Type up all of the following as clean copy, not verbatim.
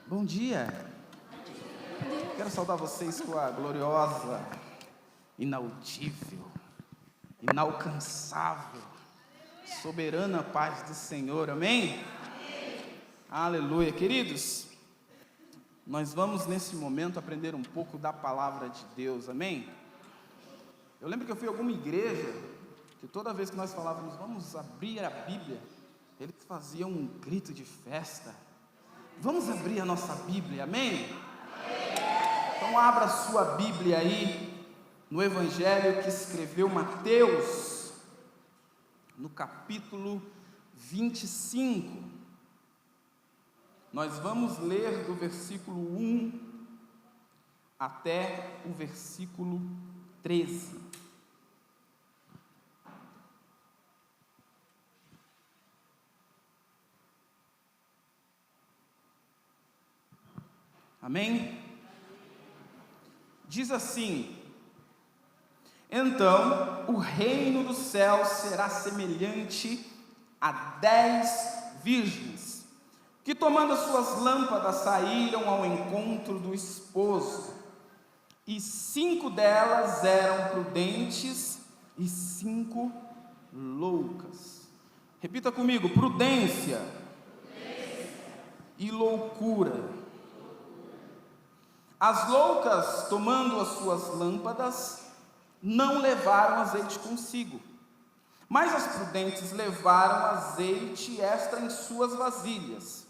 Bom dia. Quero saudar vocês com a gloriosa, inaudível, inalcançável, soberana paz do Senhor. Amém? Aleluia. Queridos, nós vamos nesse momento aprender um pouco da palavra de Deus. Amém? Eu lembro que eu fui a alguma igreja que toda vez que nós falávamos, vamos abrir a Bíblia, eles faziam um grito de festa. Vamos abrir a nossa Bíblia, amém? Então abra a sua Bíblia aí, no Evangelho que escreveu Mateus, no capítulo 25. Nós vamos ler do versículo 1 até o versículo 13. Amém? Diz assim: então o reino dos céus será semelhante a 10 virgens, que tomando as suas lâmpadas saíram ao encontro do esposo, e 5 delas eram prudentes e 5 loucas. Repita comigo: prudência e loucura. As loucas, tomando as suas lâmpadas, não levaram azeite consigo, mas as prudentes levaram azeite extra em suas vasilhas.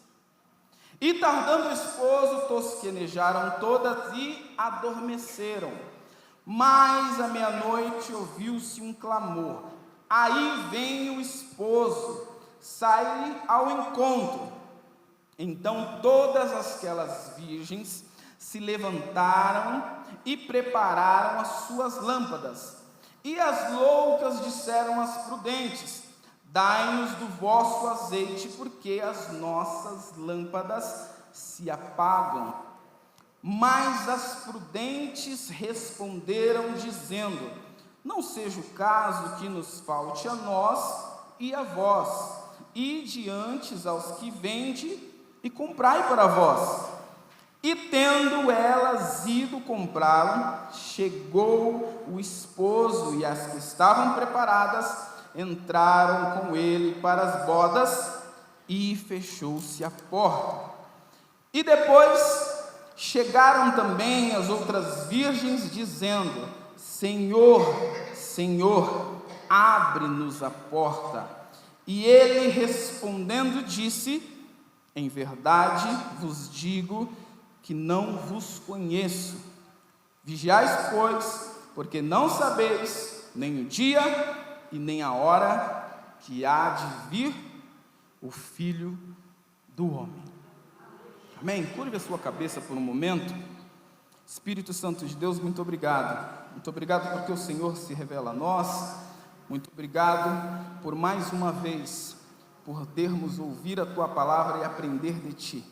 E tardando o esposo, tosquenejaram todas e adormeceram. Mas à meia-noite ouviu-se um clamor: aí vem o esposo, sai ao encontro. Então todas aquelas virgens se levantaram e prepararam as suas lâmpadas. E as loucas disseram às prudentes: dai-nos do vosso azeite, porque as nossas lâmpadas se apagam. Mas as prudentes responderam, dizendo: não seja o caso que nos falte a nós e a vós. Ide antes aos que vende e comprai para vós. E tendo elas ido comprá-lo, chegou o esposo, e as que estavam preparadas entraram com ele para as bodas, e fechou-se a porta. E depois chegaram também as outras virgens, dizendo: Senhor, Senhor, abre-nos a porta. E ele respondendo disse: em verdade vos digo que não vos conheço. Vigiais, pois, porque não sabeis nem o dia e nem a hora que há de vir o Filho do Homem. Amém? Curve a sua cabeça por um momento. Espírito Santo de Deus, muito obrigado. Muito obrigado porque o Senhor se revela a nós. Muito obrigado por mais uma vez podermos ouvir a Tua palavra e aprender de Ti.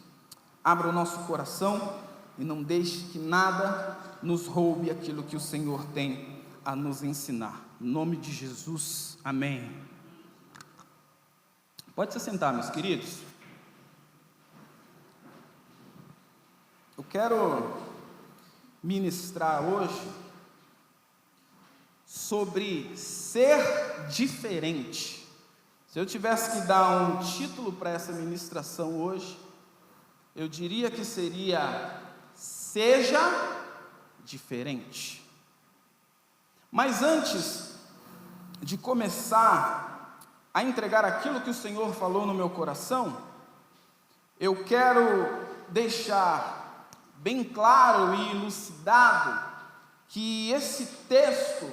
Abra o nosso coração e não deixe que nada nos roube aquilo que o Senhor tem a nos ensinar. Em nome de Jesus, amém. Pode se sentar, meus queridos. Eu quero ministrar hoje sobre ser diferente. Se eu tivesse que dar um título para essa ministração hoje, eu diria que seria: seja diferente. Mas antes de começar a entregar aquilo que o Senhor falou no meu coração, eu quero deixar bem claro e elucidado que esse texto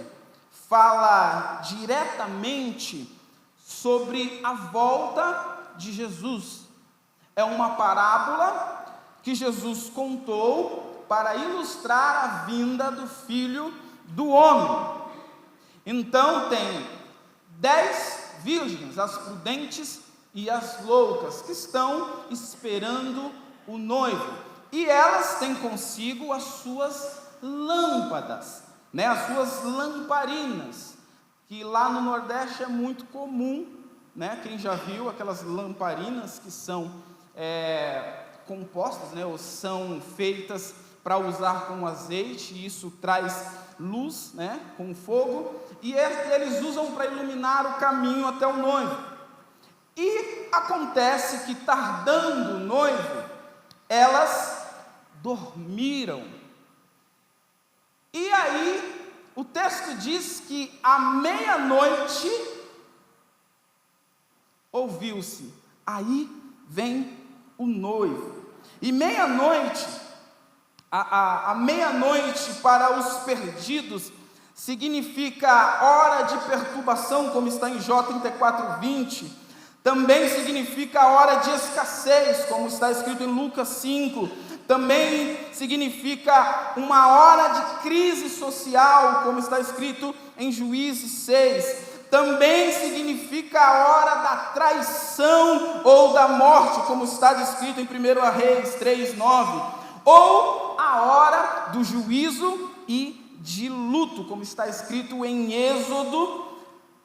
fala diretamente sobre a volta de Jesus. É uma parábola que Jesus contou para ilustrar a vinda do Filho do Homem. Então tem 10 virgens, as prudentes e as loucas, que estão esperando o noivo. E elas têm consigo as suas lâmpadas, as suas lamparinas, que lá no Nordeste é muito comum, quem já viu aquelas lamparinas que são compostas, né, ou são feitas para usar com azeite, e isso traz luz, né, com fogo, e eles usam para iluminar o caminho até o noivo. E acontece que, tardando o noivo, elas dormiram. E aí, o texto diz que à meia-noite ouviu-se: aí vem o noivo. E meia-noite, a meia-noite para os perdidos significa hora de perturbação, como está em Jó 34:20. Também significa hora de escassez, como está escrito em Lucas 5. Também significa uma hora de crise social, como está escrito em Juízes 6. Também significa a hora da traição ou da morte, como está descrito em 1 Reis 3:9. Ou a hora do juízo e de luto, como está escrito em Êxodo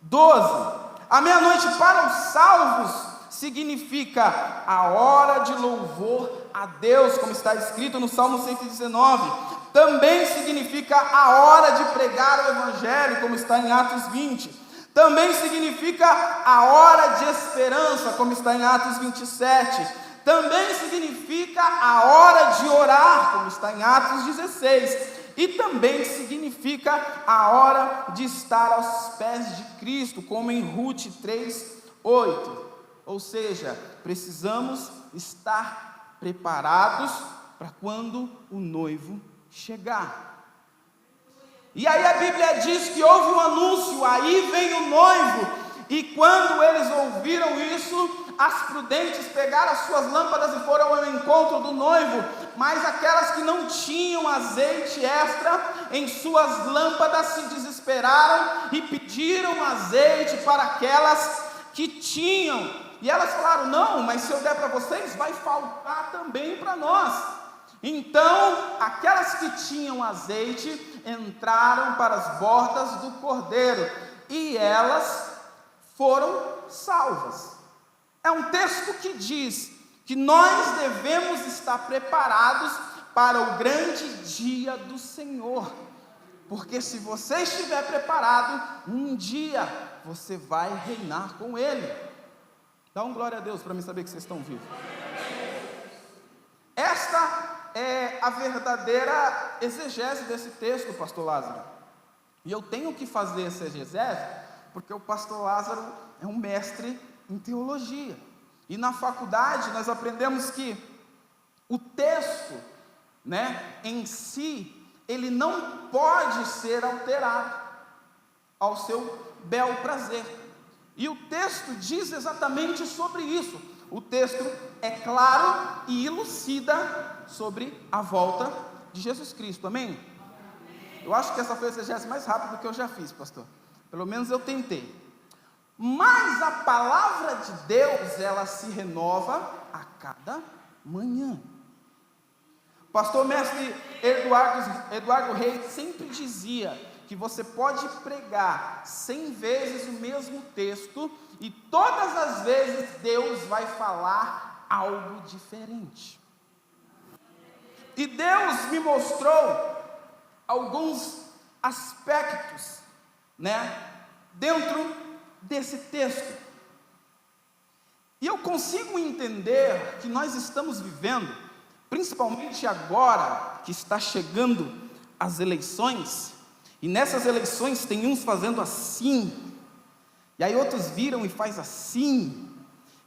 12. A meia-noite para os salvos significa a hora de louvor a Deus, como está escrito no Salmo 119. Também significa a hora de pregar o Evangelho, como está em Atos 20. Também significa a hora de esperança, como está em Atos 27. Também significa a hora de orar, como está em Atos 16. E também significa a hora de estar aos pés de Cristo, como em Ruth 3:8. Ou seja, precisamos estar preparados para quando o noivo chegar. E aí a Bíblia diz que houve um anúncio: aí vem o noivo. E quando eles ouviram isso, as prudentes pegaram as suas lâmpadas e foram ao encontro do noivo. Mas aquelas que não tinham azeite extra em suas lâmpadas se desesperaram e pediram azeite para aquelas que tinham. E elas falaram: não, mas se eu der para vocês, vai faltar também para nós. Então, aquelas que tinham azeite entraram para as bordas do cordeiro, e elas foram salvas. É um texto que diz que nós devemos estar preparados para o grande dia do Senhor, porque se você estiver preparado, um dia você vai reinar com Ele. Dá glória a Deus para mim saber que vocês estão vivos. Esta é a verdadeira exegese desse texto, pastor Lázaro. E eu tenho que fazer essa exegese porque o pastor Lázaro é um mestre em teologia. E na faculdade nós aprendemos que o texto, né, em si, ele não pode ser alterado ao seu bel prazer. E o texto diz exatamente sobre isso. O texto é claro e elucida sobre a volta de Jesus Cristo. Amém? Eu acho que essa foi a exegese mais rápida que eu já fiz, pastor. Pelo menos eu tentei. Mas a palavra de Deus, ela se renova a cada manhã. Pastor mestre Eduardo Reis sempre dizia que você pode pregar 100 vezes o mesmo texto e todas as vezes Deus vai falar algo diferente. E Deus me mostrou alguns aspectos, né, dentro desse texto. E eu consigo entender que nós estamos vivendo, principalmente agora que está chegando as eleições, e nessas eleições tem uns fazendo assim, e aí outros viram e faz assim,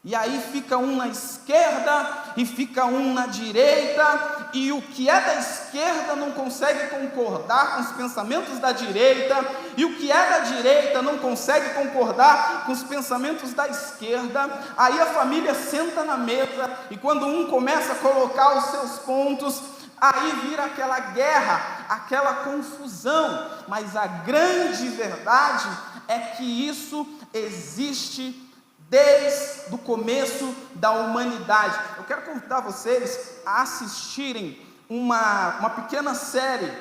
e aí fica um na esquerda e fica um na direita, e o que é da esquerda não consegue concordar com os pensamentos da direita, e o que é da direita não consegue concordar com os pensamentos da esquerda. Aí a família senta na mesa, e quando um começa a colocar os seus pontos, aí vira aquela guerra, aquela confusão. Mas a grande verdade é que isso existe desde o começo da humanidade. Eu quero convidar vocês a assistirem uma pequena série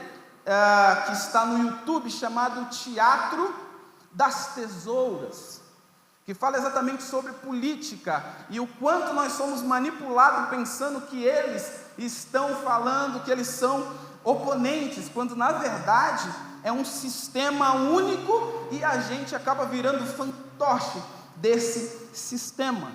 que está no YouTube, chamado Teatro das Tesouras. que fala exatamente sobre política e o quanto nós somos manipulados pensando que eles estão falando que eles são oponentes, quando na verdade é um sistema único e a gente acaba virando fantoche desse sistema,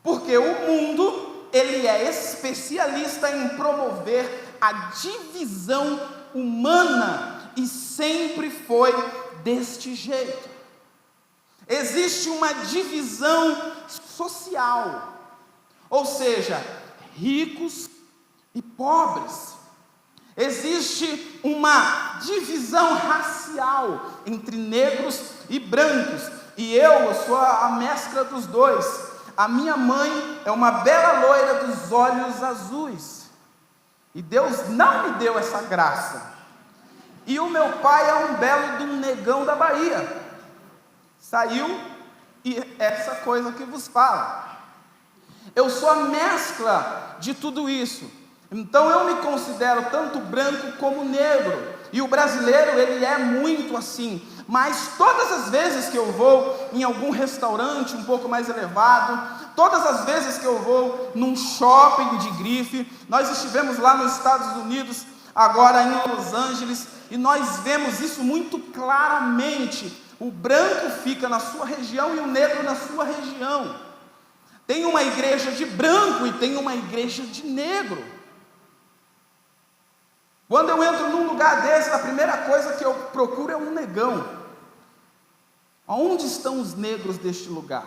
porque o mundo, ele é especialista em promover a divisão humana e sempre foi deste jeito. Existe uma divisão social, ou seja, ricos e pobres. Existe uma divisão racial entre negros e brancos, e eu sou a mescla dos dois. A minha mãe é uma bela loira dos olhos azuis, e Deus não me deu essa graça. E o meu pai é um belo de um negão da Bahia. Saiu e essa coisa que vos fala. Eu sou a mescla de tudo isso. Então eu me considero tanto branco como negro. E o brasileiro, ele é muito assim. Mas todas as vezes que eu vou em algum restaurante um pouco mais elevado, todas as vezes que eu vou num shopping de grife, nós estivemos lá nos Estados Unidos, agora em Los Angeles, e nós vemos isso muito claramente. O branco fica na sua região e o negro na sua região. Tem uma igreja de branco e tem uma igreja de negro. Quando eu entro num lugar desse, a primeira coisa que eu procuro é um negão. Aonde estão os negros deste lugar?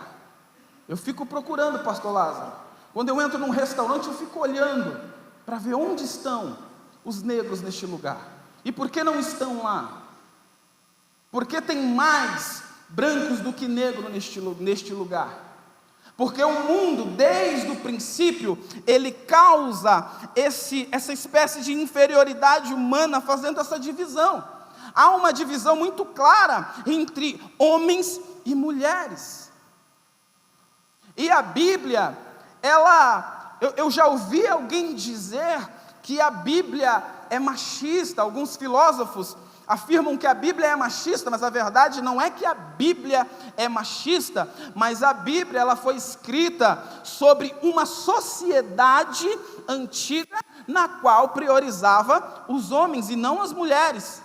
Eu fico procurando, pastor Lázaro. Quando eu entro num restaurante, eu fico olhando para ver onde estão os negros neste lugar. E por que não estão lá? Porque tem mais brancos do que negros neste lugar. Porque o mundo, desde o princípio, ele causa essa espécie de inferioridade humana, fazendo essa divisão. Há uma divisão muito clara entre homens e mulheres. E a Bíblia, eu já ouvi alguém dizer que a Bíblia é machista. Alguns filósofos afirmam que a Bíblia é machista, mas a verdade não é que a Bíblia é machista, mas a Bíblia, ela foi escrita sobre uma sociedade antiga na qual priorizava os homens e não as mulheres.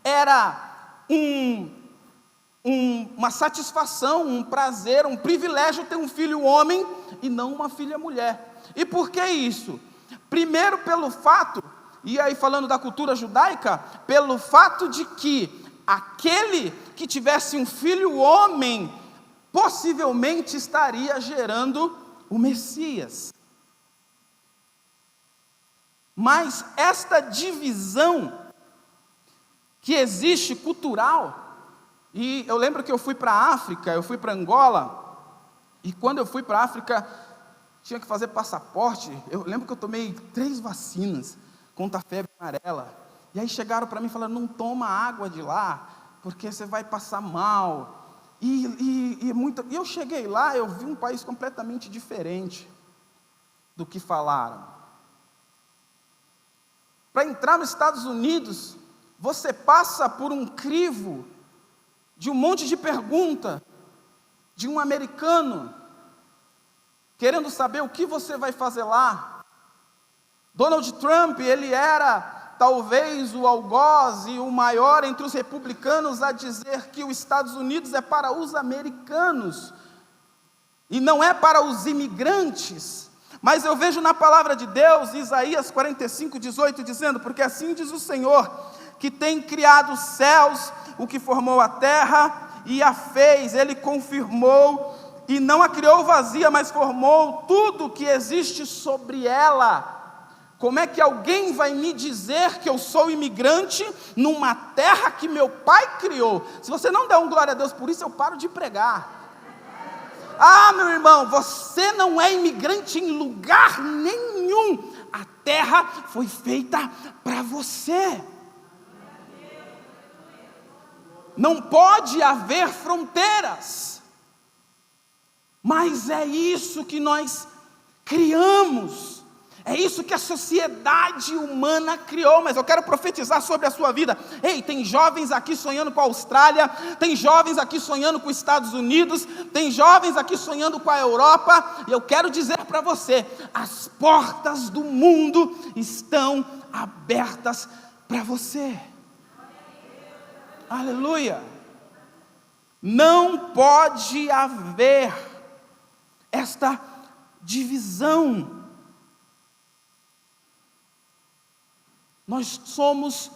Era uma satisfação, um prazer, um privilégio ter um filho homem e não uma filha mulher. E por que isso? Primeiro pelo fato, e aí falando da cultura judaica, pelo fato de que aquele que tivesse um filho homem, possivelmente estaria gerando o Messias. Mas esta divisão que existe cultural, e eu lembro que eu fui para a África, eu fui para Angola, e quando eu fui para a África, tinha que fazer passaporte. Eu lembro que eu tomei 3 vacinas contra a febre amarela, e aí chegaram para mim e falaram: não toma água de lá, porque você vai passar mal, e eu cheguei lá, eu vi um país completamente diferente do que falaram. Para entrar nos Estados Unidos, você passa por um crivo de um monte de pergunta, de um americano, querendo saber o que você vai fazer lá. Donald Trump, ele era talvez o algoz e o maior entre os republicanos a dizer que os Estados Unidos é para os americanos e não é para os imigrantes. Mas eu vejo na palavra de Deus, Isaías 45:18, dizendo: porque assim diz o Senhor, que tem criado os céus, o que formou a terra e a fez, ele confirmou, e não a criou vazia, mas formou tudo que existe sobre ela. Como é que alguém vai me dizer que eu sou imigrante numa terra que meu pai criou? Se você não der um glória a Deus por isso, eu paro de pregar. Ah, meu irmão, você não é imigrante em lugar nenhum. A terra foi feita para você. Não pode haver fronteiras. Mas é isso que nós criamos. É isso que a sociedade humana criou, mas eu quero profetizar sobre a sua vida. Ei, tem jovens aqui sonhando com a Austrália, tem jovens aqui sonhando com os Estados Unidos, tem jovens aqui sonhando com a Europa, e eu quero dizer para você, as portas do mundo estão abertas para você. Aleluia! Não pode haver esta divisão. Nós somos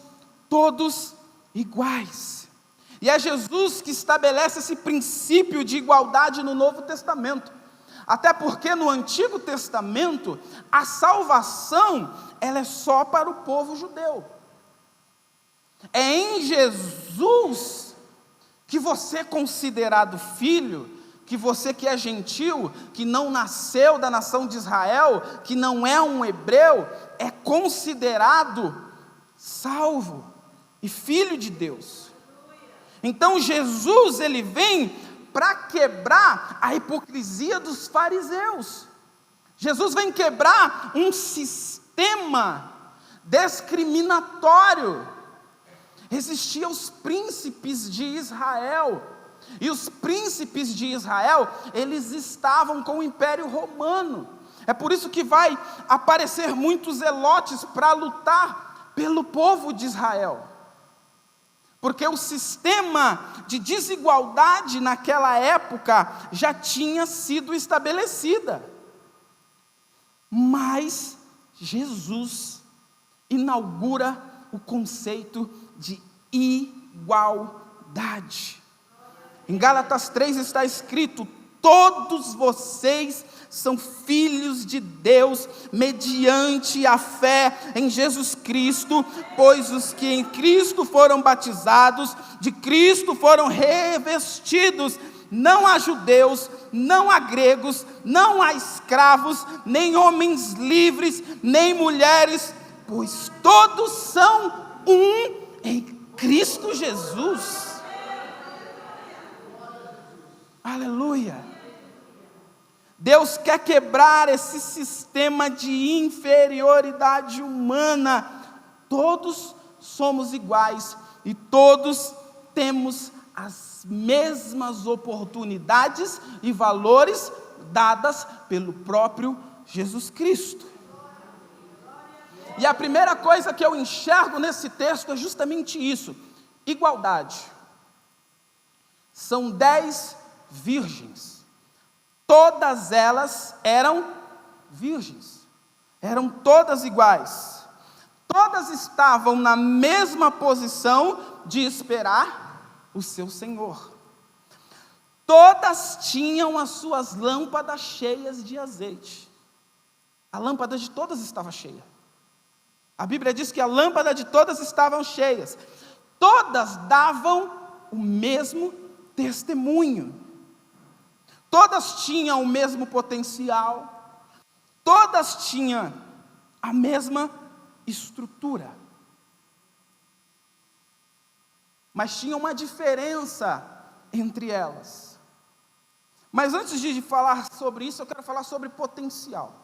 todos iguais. E é Jesus que estabelece esse princípio de igualdade no Novo Testamento. Até porque no Antigo Testamento, a salvação, ela é só para o povo judeu. É em Jesus que você é considerado filho, que você que é gentil, que não nasceu da nação de Israel, que não é um hebreu, é considerado salvo e filho de Deus. Então Jesus, ele vem para quebrar a hipocrisia dos fariseus. Jesus vem quebrar um sistema discriminatório. Existiam os príncipes de Israel, e os príncipes de Israel, eles estavam com o Império Romano. É por isso que vai aparecer muitos zelotes para lutar pelo povo de Israel. Porque o sistema de desigualdade naquela época já tinha sido estabelecida. Mas Jesus inaugura o conceito de igualdade. Em Gálatas 3 está escrito: todos vocês são filhos de Deus, mediante a fé em Jesus Cristo, pois os que em Cristo foram batizados, de Cristo foram revestidos. Não há judeus, não há gregos, não há escravos, nem homens livres, nem mulheres, pois todos são um em Cristo Jesus. Aleluia! Deus quer quebrar esse sistema de inferioridade humana. Todos somos iguais e todos temos as mesmas oportunidades e valores dadas pelo próprio Jesus Cristo. E a primeira coisa que eu enxergo nesse texto é justamente isso: igualdade. São 10 virgens. Todas elas eram virgens. Eram todas iguais. Todas estavam na mesma posição de esperar o seu Senhor. Todas tinham as suas lâmpadas cheias de azeite. A lâmpada de todas estava cheia. A Bíblia diz que a lâmpada de todas estavam cheias. Todas davam o mesmo testemunho. Todas tinham o mesmo potencial. Todas tinham a mesma estrutura. Mas tinha uma diferença entre elas. Mas antes de falar sobre isso, eu quero falar sobre potencial.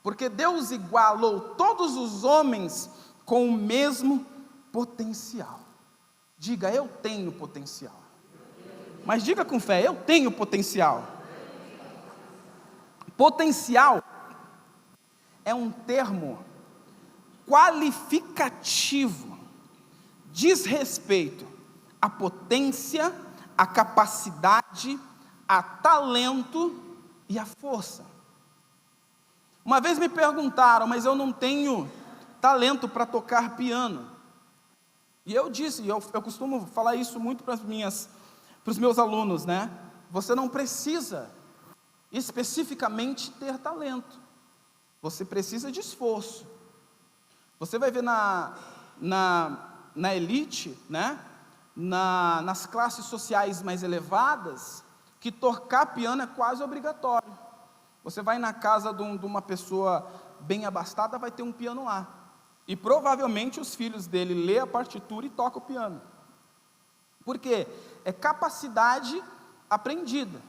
Porque Deus igualou todos os homens com o mesmo potencial. Diga: eu tenho potencial. Mas diga com fé: eu tenho potencial. Potencial é um termo qualificativo, diz respeito à potência, à capacidade, a talento e a força. Uma vez me perguntaram: mas eu não tenho talento para tocar piano. E eu disse, eu costumo falar isso muito para os meus alunos, né? Você não precisa especificamente ter talento. Você precisa de esforço. Você vai ver na elite, né? Nas classes sociais mais elevadas, que tocar piano é quase obrigatório. Você vai na casa de uma pessoa bem abastada, vai ter um piano lá. E provavelmente os filhos dele lêem a partitura e tocam o piano. Por quê? É capacidade aprendida.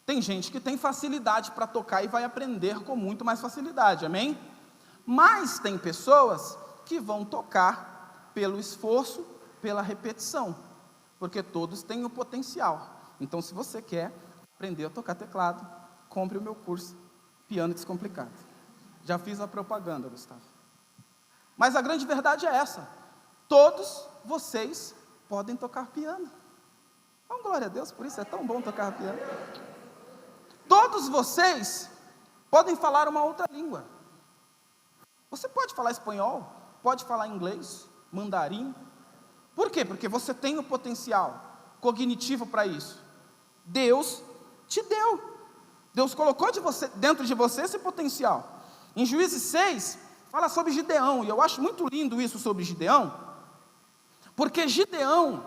Tem gente que tem facilidade para tocar e vai aprender com muito mais facilidade, amém? Mas tem pessoas que vão tocar pelo esforço, pela repetição, porque todos têm o potencial. Então, se você quer aprender a tocar teclado, compre o meu curso, Piano Descomplicado. Já fiz a propaganda, Gustavo. Mas a grande verdade é essa: todos vocês podem tocar piano. Então, glória a Deus, por isso é tão bom tocar piano. Todos vocês podem falar uma outra língua. Você pode falar espanhol, pode falar inglês, mandarim. Por quê? Porque você tem o potencial cognitivo para isso. Deus te deu. Deus colocou dentro de você esse potencial. Em Juízes 6, fala sobre Gideão, e eu acho muito lindo isso sobre Gideão, porque Gideão,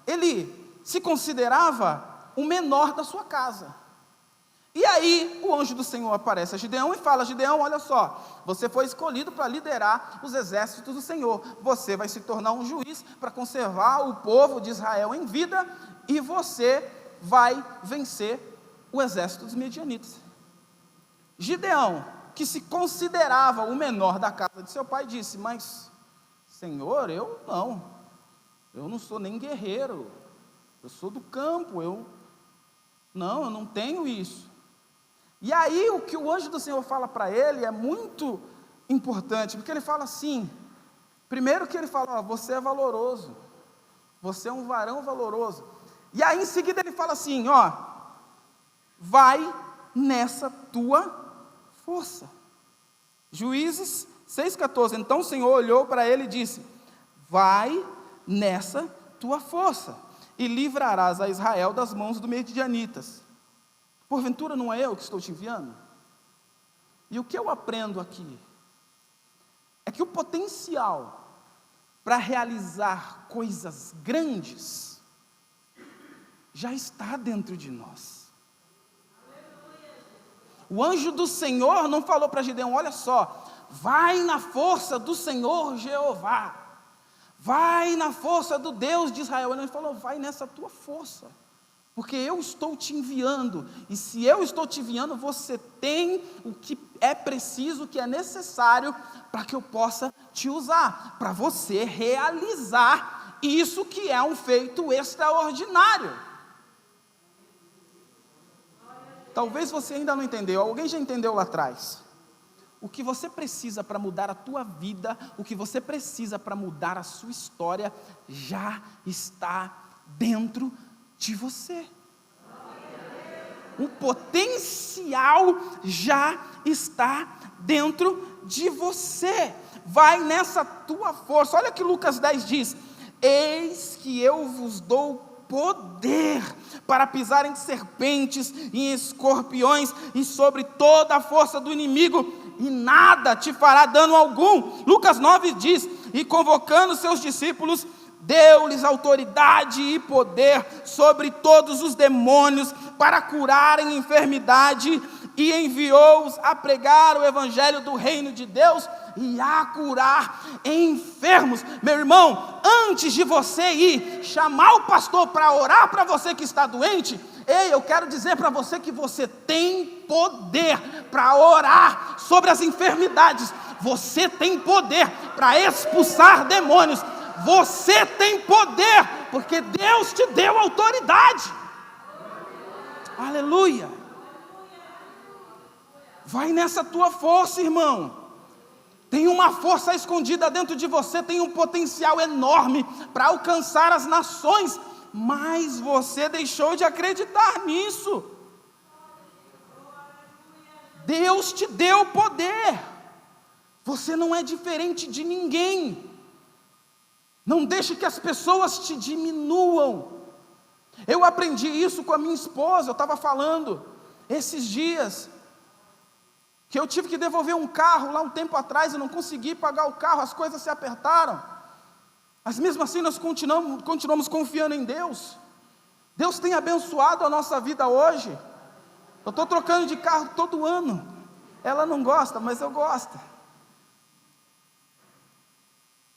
ele se considerava o menor da sua casa. E aí, o anjo do Senhor aparece a Gideão e fala: Gideão, olha só, você foi escolhido para liderar os exércitos do Senhor, você vai se tornar um juiz para conservar o povo de Israel em vida, e você vai vencer o exército dos medianitas. Gideão, que se considerava o menor da casa de seu pai, disse: mas, Senhor, eu não sou nem guerreiro, eu sou do campo, eu não tenho isso. E aí o que o anjo do Senhor fala para ele é muito importante, porque ele fala assim, primeiro que ele fala: você é valoroso, você é um varão valoroso. E aí em seguida ele fala assim: vai nessa tua força. Juízes 6,14, então o Senhor olhou para ele e disse: vai nessa tua força, e livrarás a Israel das mãos dos medianitas. Porventura não é eu que estou te enviando? E o que eu aprendo aqui é que o potencial para realizar coisas grandes já está dentro de nós. O anjo do Senhor não falou para Gideão: olha só, vai na força do Senhor Jeová, vai na força do Deus de Israel. Ele falou: vai nessa tua força, porque eu estou te enviando, e se eu estou te enviando, você tem o que é preciso, o que é necessário, para que eu possa te usar, para você realizar isso que é um feito extraordinário. Talvez você ainda não entendeu, alguém já entendeu lá atrás. O que você precisa para mudar a tua vida, o que você precisa para mudar a sua história, já está dentro de você. O potencial já está dentro de você. Vai nessa tua força. Olha que Lucas 10 diz: eis que eu vos dou poder para pisar em serpentes e em escorpiões e sobre toda a força do inimigo, e nada te fará dano algum. Lucas 9 diz: e convocando seus discípulos, deu-lhes autoridade e poder sobre todos os demônios para curarem enfermidade, e enviou-os a pregar o evangelho do reino de Deus e a curar enfermos. Meu irmão, antes de você ir chamar o pastor para orar para você que está doente, eu quero dizer para você que você tem poder para orar sobre as enfermidades, você tem poder para expulsar demônios, você tem poder, porque Deus te deu autoridade. Aleluia. Vai nessa tua força, irmão. Tem uma força escondida dentro de você, tem um potencial enorme para alcançar as nações, mas você deixou de acreditar nisso. Deus te deu poder. Você não é diferente de ninguém. Não deixe que as pessoas te diminuam. Eu aprendi isso com a minha esposa. Eu estava falando esses dias que eu tive que devolver um carro lá um tempo atrás e não consegui pagar o carro, as coisas se apertaram. Mas mesmo assim nós continuamos confiando em Deus. Deus tem abençoado a nossa vida hoje. Eu estou trocando de carro todo ano. Ela não gosta, mas eu gosto.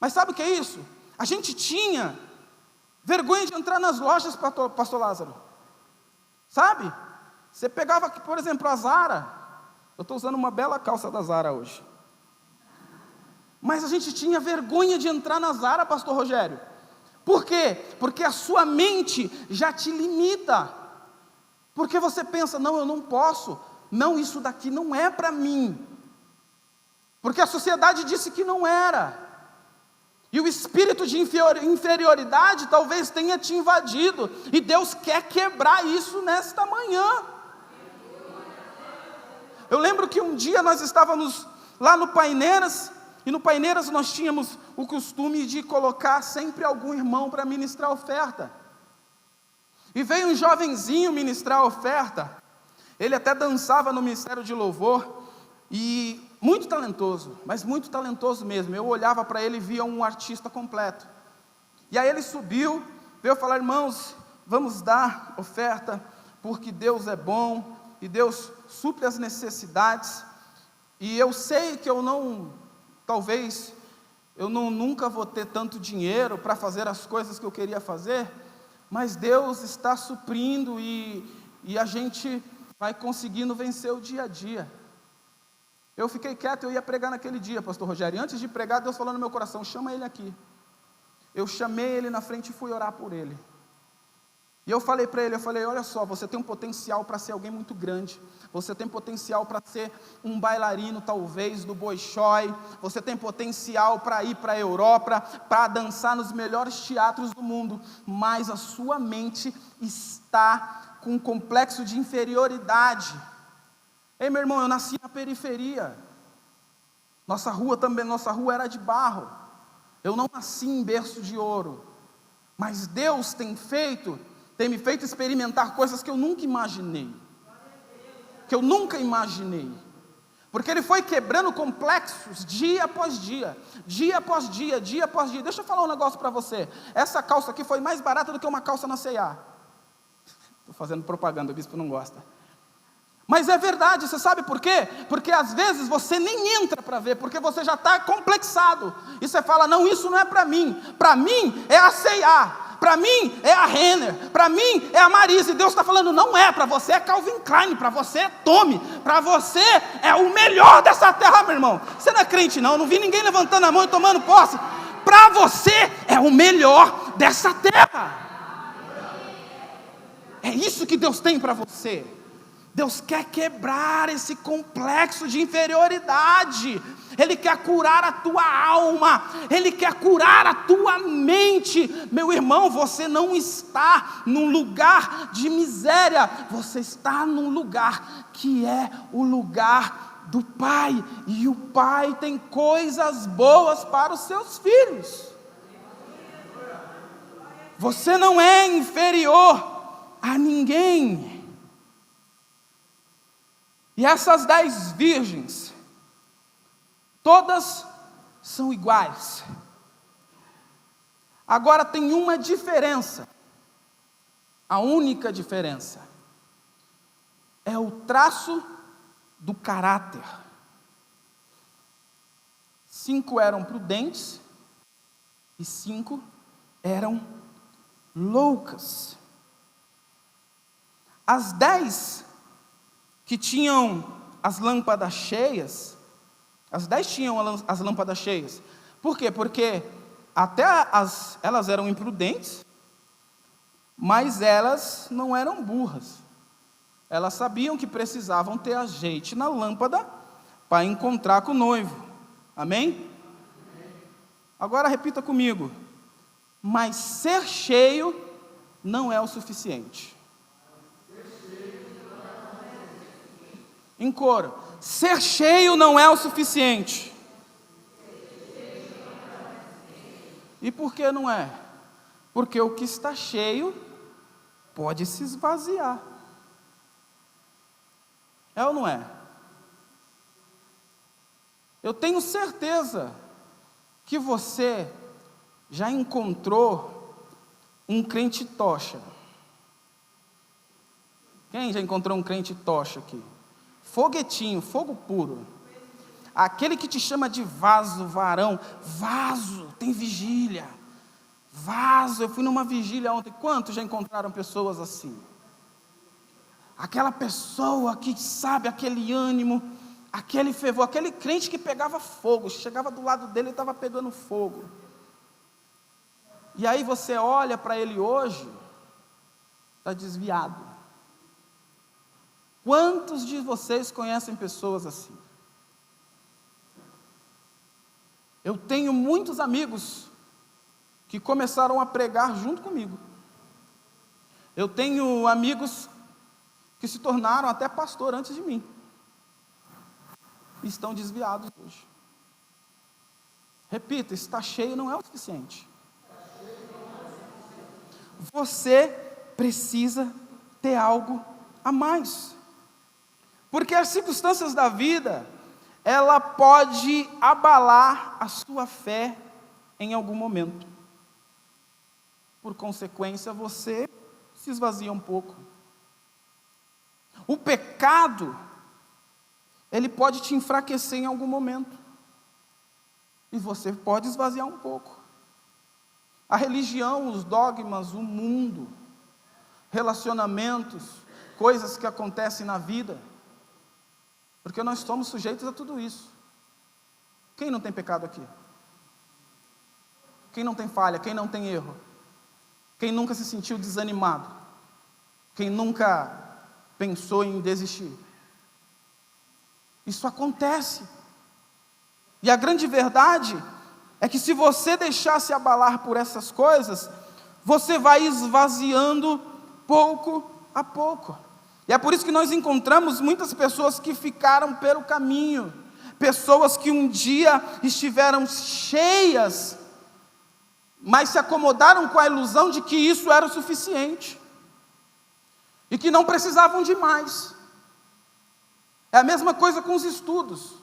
Mas sabe o que é isso? A gente tinha vergonha de entrar nas lojas, pastor Lázaro. Sabe? Você pegava aqui, por exemplo, a Zara. Eu estou usando uma bela calça da Zara hoje. Mas a gente tinha vergonha de entrar na Zara, pastor Rogério. Por quê? Porque a sua mente já te limita. Porque você pensa, não, eu não posso. Não, isso daqui não é para mim. Porque a sociedade disse que não era. E o espírito de inferioridade talvez tenha te invadido. E Deus quer quebrar isso nesta manhã. Eu lembro que um dia nós estávamos lá no Paineiras. E no Paineiras nós tínhamos o costume de colocar sempre algum irmão para ministrar a oferta. E veio um jovenzinho ministrar a oferta. Ele até dançava no ministério de louvor. E muito talentoso, mas muito talentoso mesmo. Eu olhava para ele e via um artista completo. E aí ele subiu, veio falar: irmãos, vamos dar oferta, porque Deus é bom, e Deus supre as necessidades. E eu sei que talvez eu nunca vou ter tanto dinheiro para fazer as coisas que eu queria fazer, mas Deus está suprindo e a gente vai conseguindo vencer o dia a dia. Eu fiquei quieto, eu ia pregar naquele dia, pastor Rogério, e antes de pregar, Deus falou no meu coração: chama ele aqui. Eu chamei ele na frente e fui orar por ele. E eu falei para ele, olha só, você tem um potencial para ser alguém muito grande, você tem potencial para ser um bailarino talvez do Bolshoi, você tem potencial para ir para a Europa, para dançar nos melhores teatros do mundo, mas a sua mente está com um complexo de inferioridade. Ei, meu irmão, eu nasci na periferia, nossa rua era de barro, eu não nasci em berço de ouro, mas Deus tem me feito experimentar coisas que eu nunca imaginei, porque Ele foi quebrando complexos, dia após dia, dia após dia, dia após dia. Deixa eu falar um negócio para você, essa calça aqui foi mais barata do que uma calça na C&A, estou fazendo propaganda, o bispo não gosta, mas é verdade. Você sabe por quê? Porque às vezes você nem entra para ver, porque você já está complexado, e você fala: não, isso não é para mim é a C&A, para mim é a Renner, para mim é a Marisa, e Deus está falando: não é, para você é Calvin Klein, para você é Tommy, para você é o melhor dessa terra, meu irmão. Você não é crente não vi ninguém levantando a mão e tomando posse. Para você é o melhor dessa terra. É isso que Deus tem para você. Deus quer quebrar esse complexo de inferioridade. Ele quer curar a tua alma, Ele quer curar a tua mente. Meu irmão, você não está num lugar de miséria, você está num lugar que é o lugar do Pai, e o Pai tem coisas boas para os seus filhos. Você não é inferior a ninguém. E essas 10 virgens, todas são iguais. Agora tem uma diferença. A única diferença é o traço do caráter. 5 eram prudentes e 5 eram loucas. As 10 que tinham as lâmpadas cheias, as 10 tinham as lâmpadas cheias. Por quê? Porque elas eram imprudentes, mas elas não eram burras. Elas sabiam que precisavam ter azeite na lâmpada para encontrar com o noivo. Amém? Agora repita comigo: mas ser cheio não é o suficiente. Em coro: ser cheio não é o suficiente. E por que não é? Porque o que está cheio pode se esvaziar. É ou não é? Eu tenho certeza que você já encontrou um crente tocha. Quem já encontrou um crente tocha aqui? Foguetinho, fogo puro. Aquele que te chama de vaso, varão. Vaso, tem vigília. Vaso, eu fui numa vigília ontem. Quantos já encontraram pessoas assim? aquela pessoa que sabe, aquele ânimo, aquele fervor, aquele crente que pegava fogo, chegava do lado dele e estava pegando fogo. E aí você olha para ele hoje, está desviado. Quantos de vocês conhecem pessoas assim? Eu tenho muitos amigos que começaram a pregar junto comigo. Eu tenho amigos que se tornaram até pastor antes de mim. E estão desviados hoje. Repita, estar cheio não é o suficiente. Você precisa ter algo a mais. Porque as circunstâncias da vida, ela pode abalar a sua fé em algum momento. Por consequência, você se esvazia um pouco. O pecado, ele pode te enfraquecer em algum momento. E você pode esvaziar um pouco. A religião, os dogmas, o mundo, relacionamentos, coisas que acontecem na vida, porque nós somos sujeitos a tudo isso. Quem não tem pecado aqui? Quem não tem falha? Quem não tem erro? Quem nunca se sentiu desanimado? Quem nunca pensou em desistir? Isso acontece. E a grande verdade é que se você deixar se abalar por essas coisas, você vai esvaziando pouco a pouco. E é por isso que nós encontramos muitas pessoas que ficaram pelo caminho, pessoas que um dia estiveram cheias, mas se acomodaram com a ilusão de que isso era o suficiente, e que não precisavam de mais. É a mesma coisa com os estudos.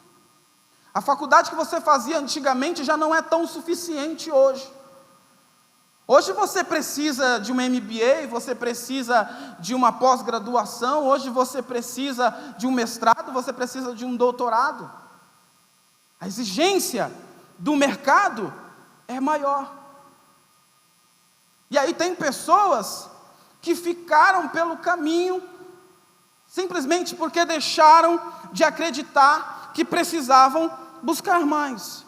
A faculdade que você fazia antigamente já não é tão suficiente hoje. Hoje você precisa de uma MBA, você precisa de uma pós-graduação, hoje você precisa de um mestrado, você precisa de um doutorado. A exigência do mercado é maior. E aí tem pessoas que ficaram pelo caminho, simplesmente porque deixaram de acreditar que precisavam buscar mais.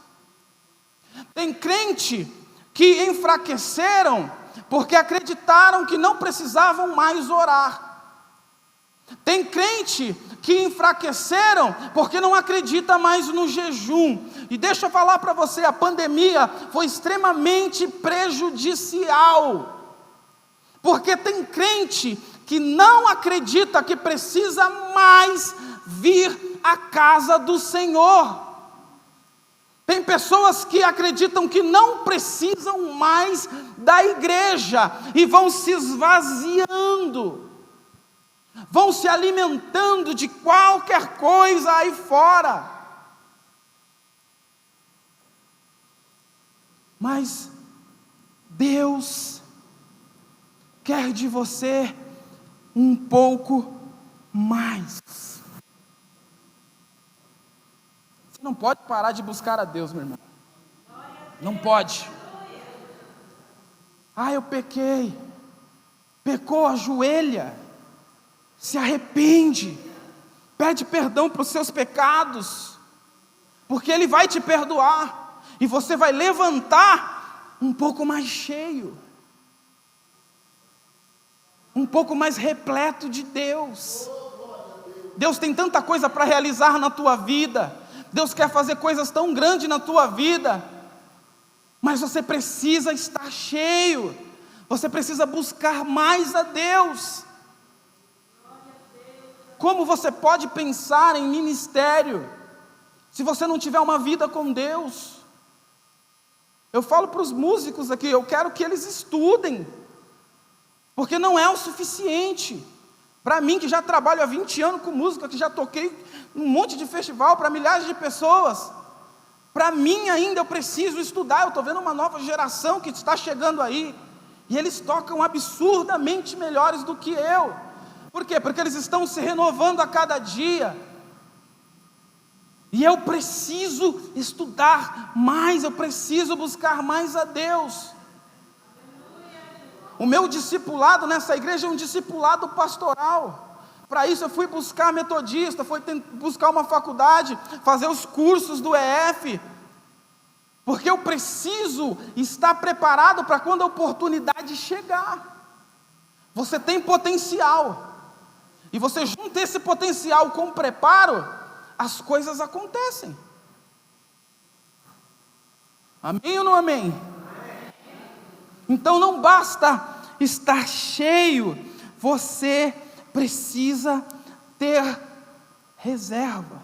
Tem crente que enfraqueceram porque acreditaram que não precisavam mais orar. Tem crente que enfraqueceram porque não acredita mais no jejum. E deixa eu falar para você, a pandemia foi extremamente prejudicial, porque tem crente que não acredita que precisa mais vir à casa do Senhor. Tem pessoas que acreditam que não precisam mais da igreja e vão se esvaziando, vão se alimentando de qualquer coisa aí fora. Mas Deus quer de você um pouco mais. Você não pode parar de buscar a Deus, meu irmão. Não pode. Eu pequei. Pecou, ajoelha. Se arrepende. Pede perdão para os seus pecados. Porque Ele vai te perdoar. E você vai levantar um pouco mais cheio. Um pouco mais repleto de Deus. Deus tem tanta coisa para realizar na tua vida. Deus quer fazer coisas tão grandes na tua vida, mas você precisa estar cheio, você precisa buscar mais a Deus. Como você pode pensar em ministério, se você não tiver uma vida com Deus? Eu falo para os músicos aqui, eu quero que eles estudem, porque não é o suficiente. Para mim, que já trabalho há 20 anos com música, que já toquei um monte de festival para milhares de pessoas, para mim ainda eu preciso estudar. Eu estou vendo uma nova geração que está chegando aí, e eles tocam absurdamente melhores do que eu. Por quê? Porque eles estão se renovando a cada dia, e eu preciso estudar mais, eu preciso buscar mais a Deus. O meu discipulado nessa igreja é um discipulado pastoral. Para isso eu fui buscar metodista, fui buscar uma faculdade, fazer os cursos do EF, porque eu preciso estar preparado para quando a oportunidade chegar. Você tem potencial, e você junta esse potencial com preparo, as coisas acontecem. Amém ou não amém? Então não basta estar cheio, você precisa ter reserva.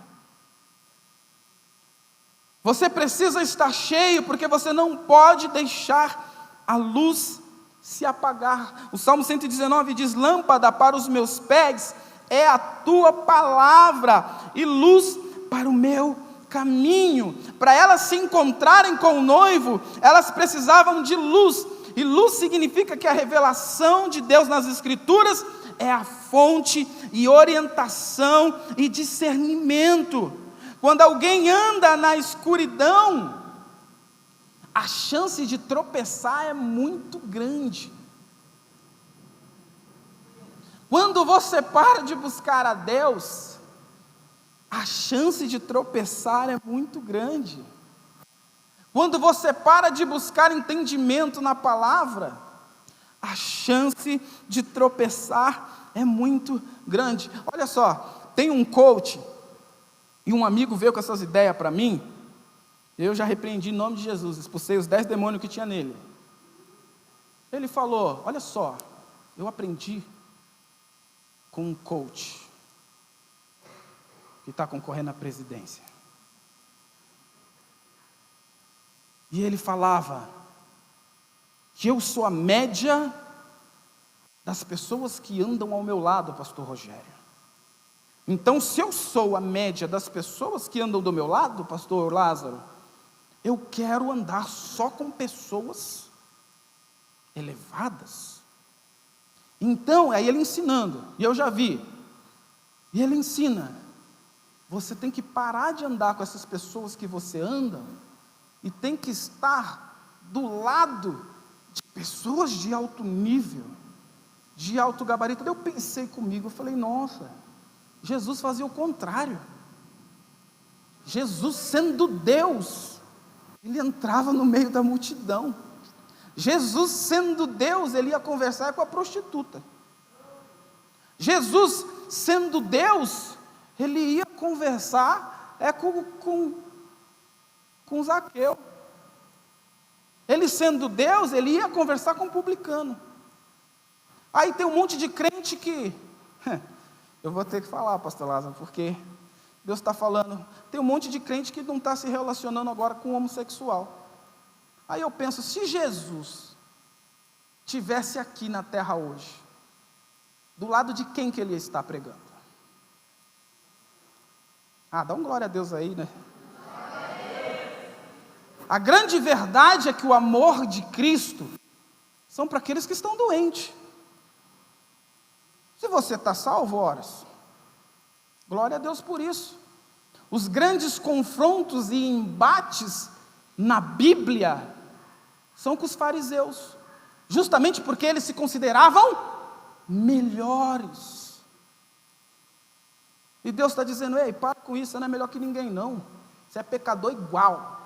Você precisa estar cheio, porque você não pode deixar a luz se apagar. O Salmo 119 diz: lâmpada para os meus pés é a tua palavra, e luz para o meu caminho. Para elas se encontrarem com o noivo, elas precisavam de luz, e luz significa que a revelação de Deus nas Escrituras é a fonte e orientação e discernimento. Quando alguém anda na escuridão, a chance de tropeçar é muito grande. Quando você para de buscar a Deus, a chance de tropeçar é muito grande. Quando você para de buscar entendimento na palavra, a chance de tropeçar é muito grande. Olha só, tem um coach, e um amigo veio com essas ideias para mim, eu já repreendi em nome de Jesus, expulsei os 10 demônios que tinha nele. Ele falou: olha só, eu aprendi com um coach que está concorrendo à presidência. E ele falava que eu sou a média das pessoas que andam ao meu lado, pastor Rogério. Então, se eu sou a média das pessoas que andam do meu lado, pastor Lázaro, eu quero andar só com pessoas elevadas. Então, aí ele ensinando, e eu já vi, e ele ensina, você tem que parar de andar com essas pessoas que você anda, e tem que estar do lado de pessoas de alto nível, de alto gabarito. Eu pensei comigo, eu falei: nossa, Jesus fazia o contrário. Jesus, sendo Deus, ele entrava no meio da multidão. Jesus, sendo Deus, ele ia conversar com a prostituta. Jesus, sendo Deus, ele ia conversar com Zaqueu. Ele sendo Deus, ele ia conversar com o publicano. Aí tem um monte de crente que... eu vou ter que falar, pastor Lázaro, porque Deus está falando. Tem um monte de crente que não está se relacionando agora com o homossexual. Aí eu penso, se Jesus estivesse aqui na terra hoje, do lado de quem que ele está pregando? Dá um glória a Deus aí, né? A grande verdade é que o amor de Cristo são para aqueles que estão doentes. Se você está salvo, horas, glória a Deus por isso. Os grandes confrontos e embates na Bíblia são com os fariseus, justamente porque eles se consideravam melhores. E Deus está dizendo: ei, para com isso, você não é melhor que ninguém não, você é pecador igual.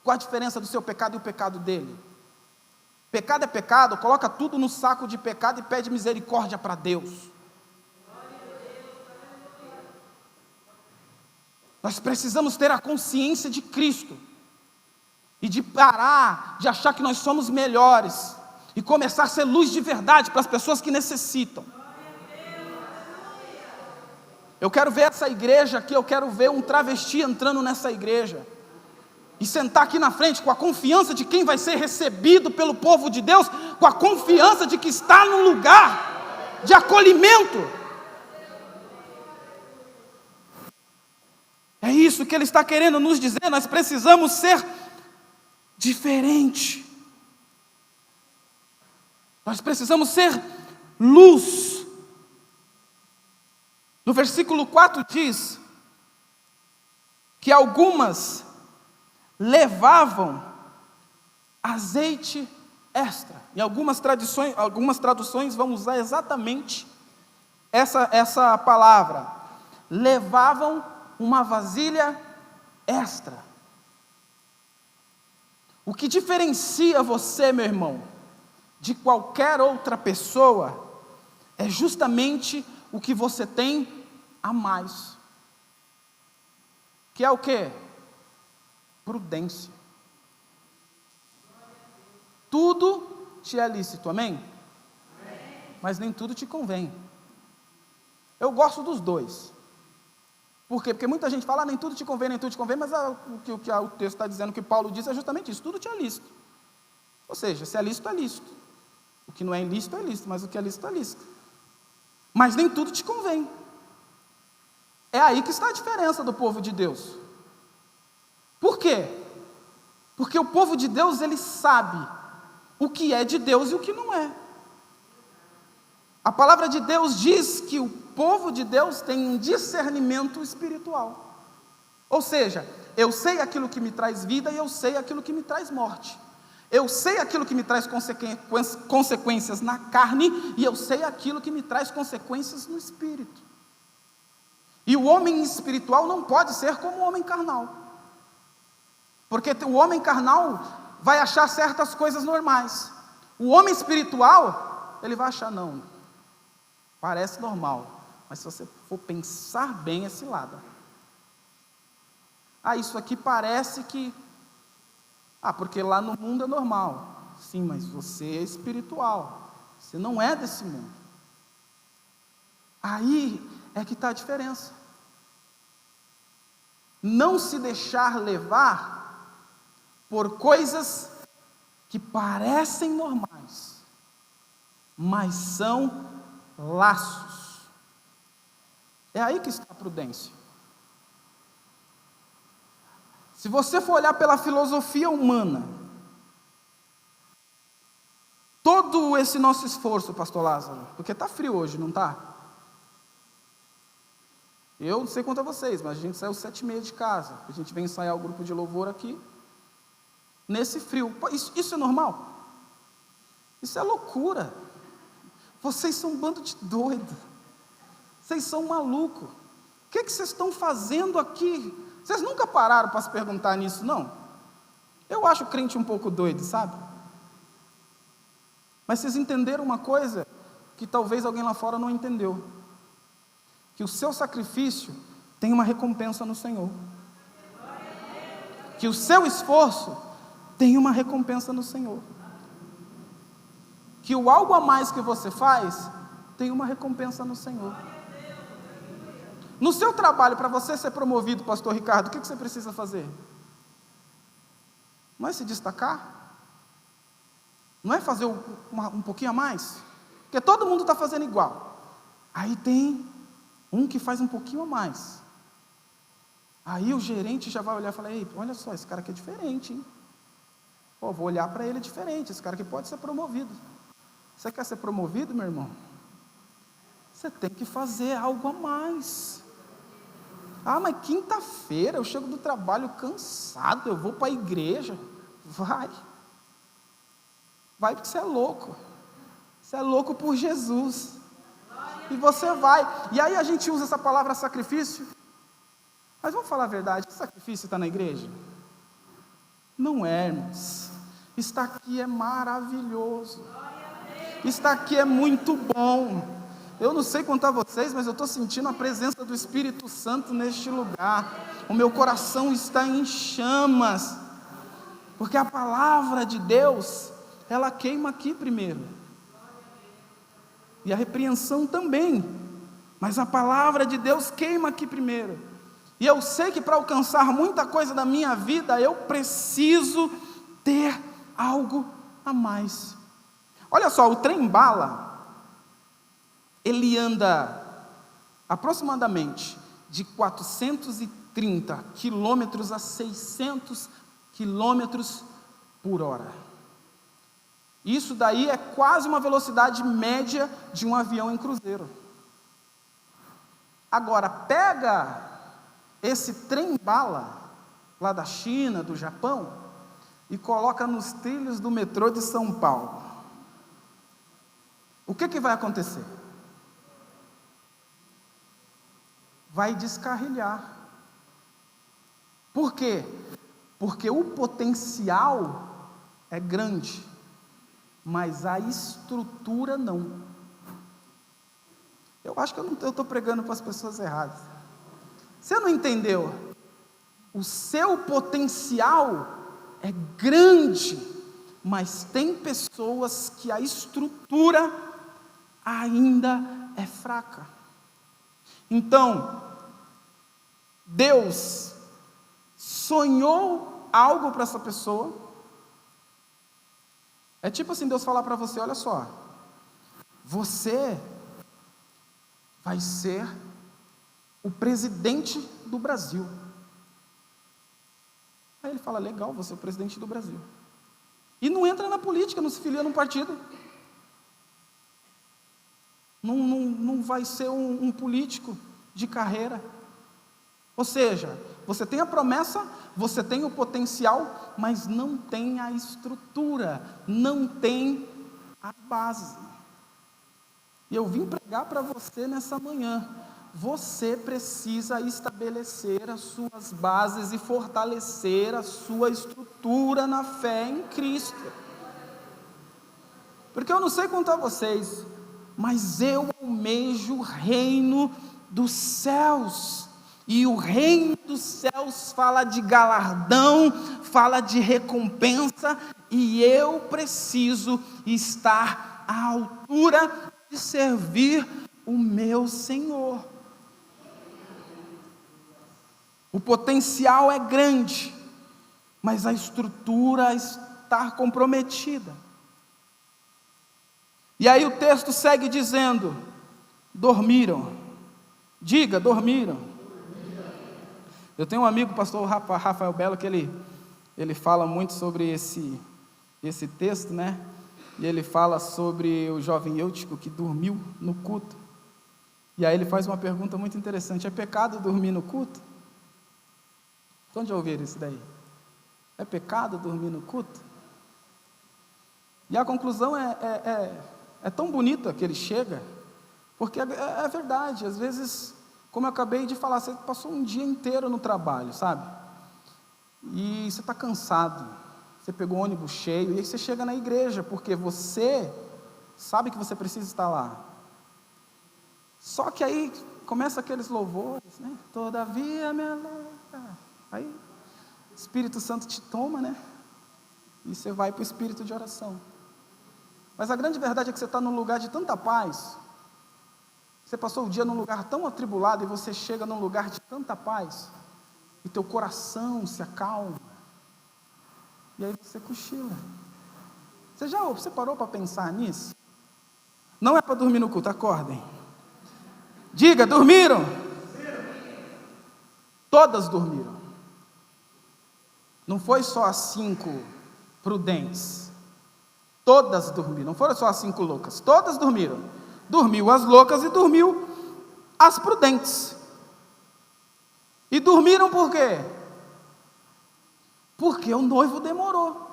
Qual a diferença do seu pecado e o pecado dele? Pecado é pecado, coloca tudo no saco de pecado e pede misericórdia para Deus. Nós precisamos ter a consciência de Cristo, e de parar de achar que nós somos melhores, e começar a ser luz de verdade para as pessoas que necessitam. Eu quero ver essa igreja aqui, eu quero ver um travesti entrando nessa igreja, e sentar aqui na frente com a confiança de quem vai ser recebido pelo povo de Deus, com a confiança de que está num lugar de acolhimento. É isso que ele está querendo nos dizer. Nós precisamos ser diferente. Nós precisamos ser luz. No versículo 4 diz que algumas levavam azeite extra. Em algumas traduções vão usar exatamente essa palavra, levavam uma vasilha extra. O que diferencia você, meu irmão, de qualquer outra pessoa, é justamente o que você tem a mais. Que é o quê? Prudência. Tudo te é lícito, amém? Mas nem tudo te convém. Eu gosto dos dois. Por quê? Porque muita gente fala, nem tudo te convém, mas o que o texto está dizendo, que Paulo diz, é justamente isso, tudo te é lícito. Ou seja, se é lícito, é lícito. O que não é ilícito, é lícito, mas o que é lícito, é lícito. Mas nem tudo te convém. É aí que está a diferença do povo de Deus. Por quê? Porque o povo de Deus, ele sabe o que é de Deus e o que não é. A palavra de Deus diz que o povo de Deus tem um discernimento espiritual. Ou seja, eu sei aquilo que me traz vida e eu sei aquilo que me traz morte. Eu sei aquilo que me traz consequências na carne e eu sei aquilo que me traz consequências no espírito. E o homem espiritual não pode ser como o homem carnal. Porque o homem carnal vai achar certas coisas normais. O homem espiritual, ele vai achar, não, parece normal, mas se você for pensar bem, é cilada. Isso aqui parece que... porque lá no mundo é normal. Sim, mas você é espiritual. Você não é desse mundo. Aí é que está a diferença. Não se deixar levar por coisas que parecem normais, mas são laços. É aí que está a prudência. Se você for olhar pela filosofia humana, todo esse nosso esforço, pastor Lázaro, porque está frio hoje, não está? Eu não sei quanto a vocês, mas a gente saiu 7h30 de casa, a gente vem ensaiar o grupo de louvor aqui, nesse frio. Isso é normal? Isso é loucura. Vocês são um bando de doido. Vocês são malucos. O que vocês estão fazendo aqui? Vocês nunca pararam para se perguntar nisso, não? Eu acho o crente um pouco doido, sabe? Mas vocês entenderam uma coisa que talvez alguém lá fora não entendeu. Que o seu sacrifício tem uma recompensa no Senhor. Que o seu esforço tem uma recompensa no Senhor. Que o algo a mais que você faz tem uma recompensa no Senhor. No seu trabalho, para você ser promovido, pastor Ricardo, o que você precisa fazer? Não é se destacar? Não é fazer um pouquinho a mais? Porque todo mundo está fazendo igual. Aí tem um que faz um pouquinho a mais. Aí o gerente já vai olhar e falar, ei, olha só, esse cara aqui é diferente, hein? Vou olhar para ele diferente, esse cara aqui pode ser promovido. Você quer ser promovido, meu irmão? Você tem que fazer algo a mais. Mas quinta-feira eu chego do trabalho cansado, eu vou para a igreja. Vai porque você é louco. Você é louco por Jesus. E você vai. E aí a gente usa essa palavra sacrifício. Mas vamos falar a verdade, que sacrifício está na igreja? Não é, irmãos. Estar aqui é maravilhoso. Estar aqui é muito bom. Eu não sei quanto a vocês, mas eu estou sentindo a presença do Espírito Santo neste lugar. O meu coração está em chamas, porque a palavra de Deus, ela queima aqui primeiro, e a repreensão também, mas a palavra de Deus queima aqui primeiro, e eu sei que para alcançar muita coisa da minha vida, eu preciso ter algo a mais. Olha só, o trem-bala, ele anda aproximadamente de 430 quilômetros a 600 quilômetros por hora. Isso daí é quase uma velocidade média de um avião em cruzeiro. Agora, pega esse trem-bala, lá da China, do Japão, e coloca nos trilhos do metrô de São Paulo. O que vai acontecer? vai descarrilhar. Por quê? Porque o potencial é grande, mas a estrutura não. Eu acho que eu estou pregando para as pessoas erradas. Você não entendeu? O seu potencial é grande, mas tem pessoas que a estrutura ainda é fraca. Então, Deus sonhou algo para essa pessoa. É tipo assim, Deus falar para você: olha só, você vai ser o presidente do Brasil. Aí ele fala: legal, você é o presidente do Brasil. E não entra na política, não se filia num partido. Não vai ser um político de carreira. Ou seja, você tem a promessa, você tem o potencial, mas não tem a estrutura, não tem a base. E eu vim pregar para você nessa manhã. Você precisa estabelecer as suas bases e fortalecer a sua estrutura na fé em Cristo. Porque eu não sei quanto a vocês, mas eu almejo o reino dos céus. E o reino dos céus fala de galardão, fala de recompensa, e eu preciso estar à altura de servir o meu Senhor. O potencial é grande, mas a estrutura está comprometida. E aí o texto segue dizendo: dormiram. Diga, dormiram. Eu tenho um amigo, o pastor Rafael Belo, que ele fala muito sobre esse texto, né? E ele fala sobre o jovem Eutico que dormiu no culto. E aí ele faz uma pergunta muito interessante: é pecado dormir no culto? Onde ouviram isso daí? É pecado dormir no culto? E a conclusão é tão bonita que ele chega, porque é verdade. Às vezes, como eu acabei de falar, você passou um dia inteiro no trabalho, sabe? E você está cansado, você pegou o ônibus cheio, e aí você chega na igreja, porque você sabe que você precisa estar lá. Só que aí começa aqueles louvores, né? Todavia minha luta. Aí o Espírito Santo te toma, né? E você vai para o espírito de oração. Mas a grande verdade é que você está num lugar de tanta paz. Você passou o dia num lugar tão atribulado e você chega num lugar de tanta paz, e teu coração se acalma, e aí você cochila. Você parou para pensar nisso? Não é para dormir no culto, acordem. Diga, dormiram? Todas dormiram. Não foi só as 5 prudentes. Todas dormiram. Não foram só as 5 loucas. Todas dormiram. Dormiu as loucas e dormiu as prudentes. E dormiram por quê? Porque o noivo demorou.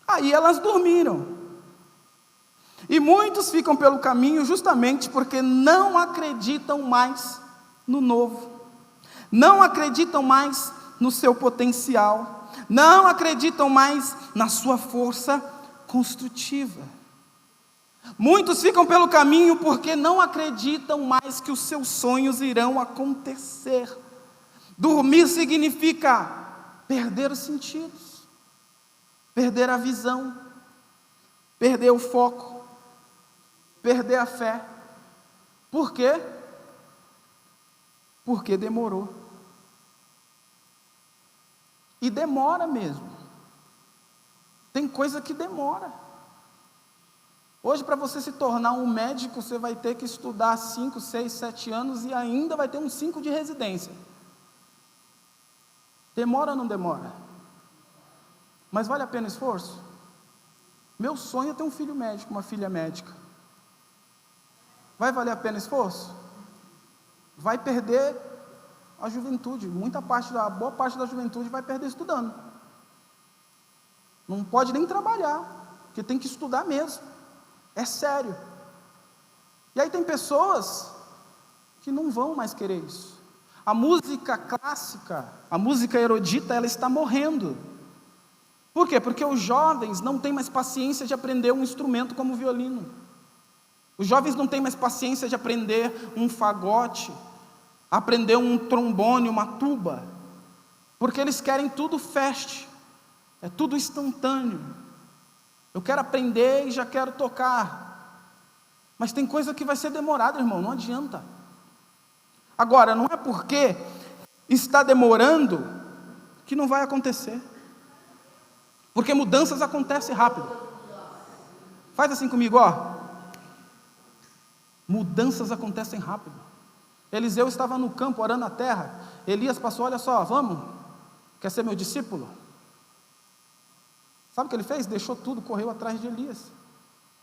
Aí elas dormiram. E muitos ficam pelo caminho justamente porque não acreditam mais no novo. Não acreditam mais no seu potencial. Não acreditam mais na sua força construtiva. Muitos ficam pelo caminho porque não acreditam mais que os seus sonhos irão acontecer. Dormir significa perder os sentidos, perder a visão, perder o foco, perder a fé. Por quê? Porque demorou. E demora mesmo. Tem coisa que demora. Hoje, para você se tornar um médico, você vai ter que estudar 5, 6, 7 anos e ainda vai ter uns 5 de residência. Demora ou não demora? Mas vale a pena o esforço? Meu sonho é ter um filho médico, uma filha médica. Vai valer a pena o esforço? Vai perder a juventude. Boa parte da juventude vai perder estudando. Não pode nem trabalhar, porque tem que estudar mesmo. É sério. E aí tem pessoas que não vão mais querer isso. A música clássica, a música erudita, ela está morrendo. Por quê? Porque os jovens não têm mais paciência de aprender um instrumento como o violino. Os jovens não têm mais paciência de aprender um fagote, aprender um trombone, uma tuba, porque eles querem tudo fast, é tudo instantâneo. Eu quero aprender e já quero tocar, mas tem coisa que vai ser demorada, irmão, não adianta. Agora, não é porque está demorando que não vai acontecer, porque mudanças acontecem rápido. Faz assim comigo, ó. Mudanças acontecem rápido. Eliseu estava no campo orando a terra. Elias passou, olha só, vamos, quer ser meu discípulo? Sabe o que ele fez? Deixou tudo, correu atrás de Elias.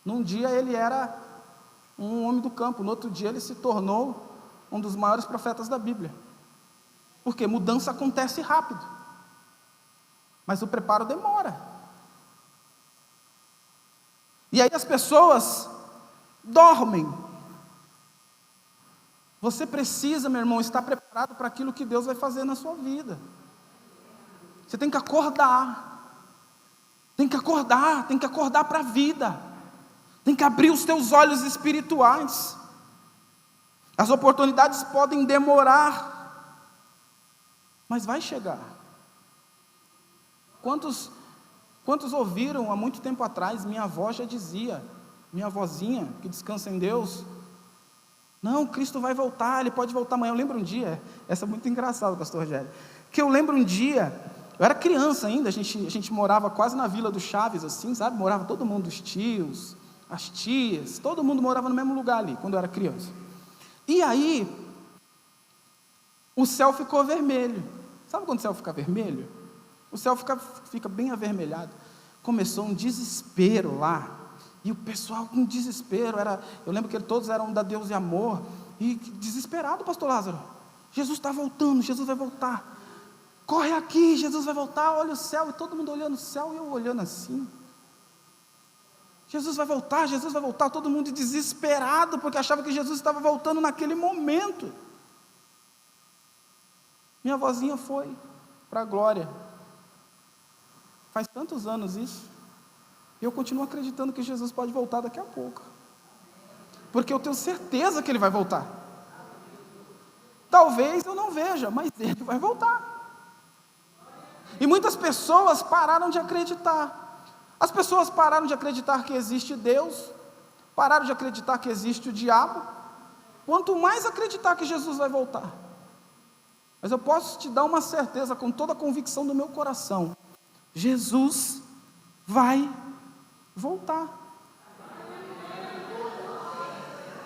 Num dia ele era um homem do campo, no outro dia ele se tornou um dos maiores profetas da Bíblia. Porque mudança acontece rápido, mas o preparo demora. E aí as pessoas dormem. Você precisa, meu irmão, estar preparado para aquilo que Deus vai fazer na sua vida. Você tem que acordar. Tem que acordar para a vida. Tem que abrir os teus olhos espirituais. As oportunidades podem demorar, mas vai chegar. Quantos ouviram há muito tempo atrás, minha avó já dizia, minha avózinha, que descansa em Deus, não, Cristo vai voltar, Ele pode voltar amanhã. Eu lembro um dia, essa é muito engraçada, pastor Rogério, que eu lembro um dia, eu era criança ainda, a gente morava quase na Vila do Chaves, assim, sabe, morava todo mundo, os tios, as tias, todo mundo morava no mesmo lugar ali, quando eu era criança. E aí, o céu ficou vermelho. Sabe quando o céu fica vermelho? O céu fica bem avermelhado. Começou um desespero lá. E o pessoal com desespero, eu lembro que todos eram da Deus e Amor, e desesperado, pastor Lázaro, Jesus está voltando, Jesus vai voltar, corre aqui, Jesus vai voltar, olha o céu, e todo mundo olhando o céu, e eu olhando assim, Jesus vai voltar, todo mundo desesperado, porque achava que Jesus estava voltando naquele momento. Minha avózinha foi para a glória, faz tantos anos isso, e eu continuo acreditando que Jesus pode voltar daqui a pouco, porque eu tenho certeza que Ele vai voltar. Talvez eu não veja, mas Ele vai voltar. E muitas pessoas pararam de acreditar. As pessoas pararam de acreditar que existe Deus, pararam de acreditar que existe o diabo, quanto mais acreditar que Jesus vai voltar. Mas eu posso te dar uma certeza, com toda a convicção do meu coração, Jesus vai voltar.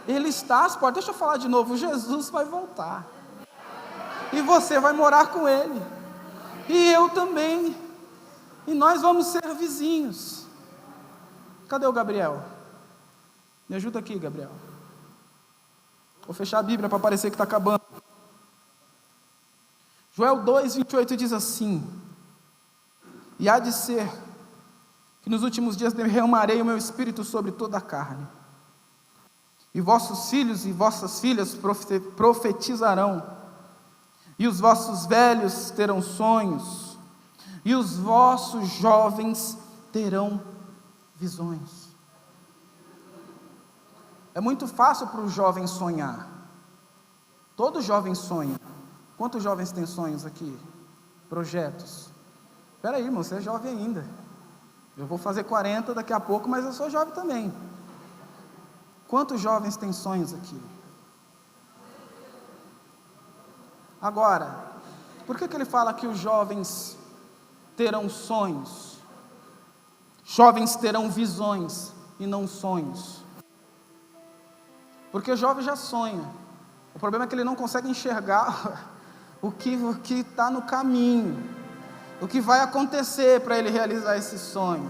Ele está às portas. Deixa eu falar de novo, Jesus vai voltar, e você vai morar com Ele, e eu também, e nós vamos ser vizinhos. Cadê o Gabriel? Me ajuda aqui, Gabriel. Vou fechar a Bíblia para parecer que está acabando. Joel 2:28 diz assim: e há de ser que nos últimos dias derramarei o meu espírito sobre toda a carne, e vossos filhos e vossas filhas profetizarão, e os vossos velhos terão sonhos, e os vossos jovens terão visões. É muito fácil para o jovem sonhar. Todo jovem sonha. Quantos jovens têm sonhos aqui? Projetos? Espera aí, irmão, você é jovem ainda. Eu vou fazer 40 daqui a pouco, mas eu sou jovem também. Quantos jovens têm sonhos aqui? Agora, por que ele fala que os jovens terão sonhos? Jovens terão visões e não sonhos. Porque o jovem já sonha. O problema é que ele não consegue enxergar o que está no caminho, o que vai acontecer para ele realizar esse sonho.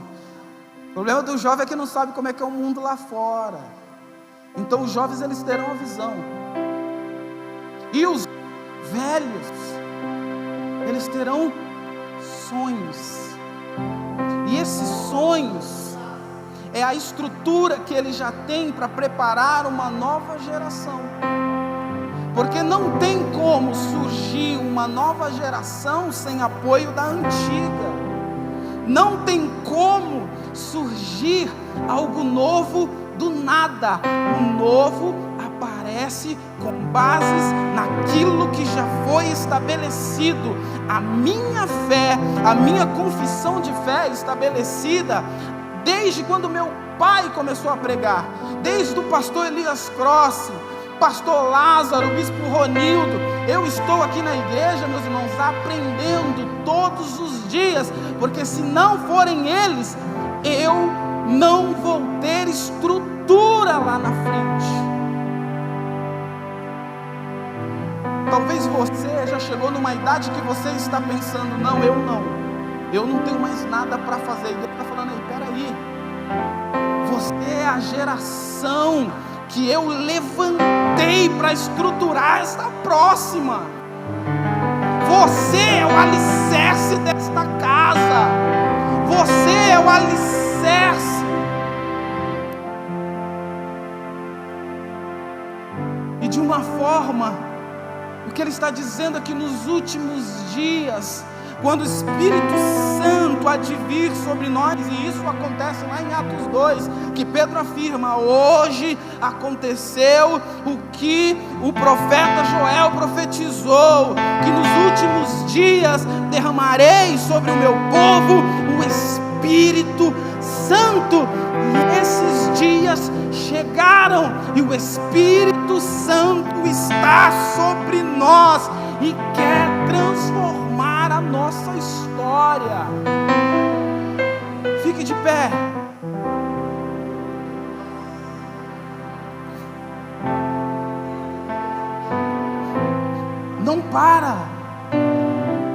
O problema do jovem é que não sabe como é que é o mundo lá fora. Então os jovens, eles terão a visão, e os velhos, eles terão sonhos, e esses sonhos é a estrutura que ele já tem para preparar uma nova geração. Porque não tem como surgir uma nova geração sem apoio da antiga. Não tem como surgir algo novo do nada. O novo aparece com bases naquilo que já foi estabelecido. A minha fé, a minha confissão de fé é estabelecida desde quando meu pai começou a pregar, desde o pastor Elias Cross, pastor Lázaro, bispo Ronildo. Eu estou aqui na igreja, meus irmãos, aprendendo todos os dias, porque se não forem eles, eu não vou ter estrutura lá na frente. Talvez você já chegou numa idade que você está pensando, eu não tenho mais nada para fazer. E Deus está falando, peraí, você é a geração que eu levantei para estruturar esta próxima. Você é o alicerce desta casa. Você é o alicerce. E de uma forma, o que ele está dizendo é que nos últimos dias, quando o Espírito Santo há de vir sobre nós, e isso acontece lá em Atos 2, que Pedro afirma, hoje aconteceu o que o profeta Joel profetizou, que nos últimos dias derramarei sobre o meu povo o Espírito Santo. E esses dias chegaram, e o Espírito Santo está sobre nós, e quer transformar a nossa história. Fique de pé. Não para,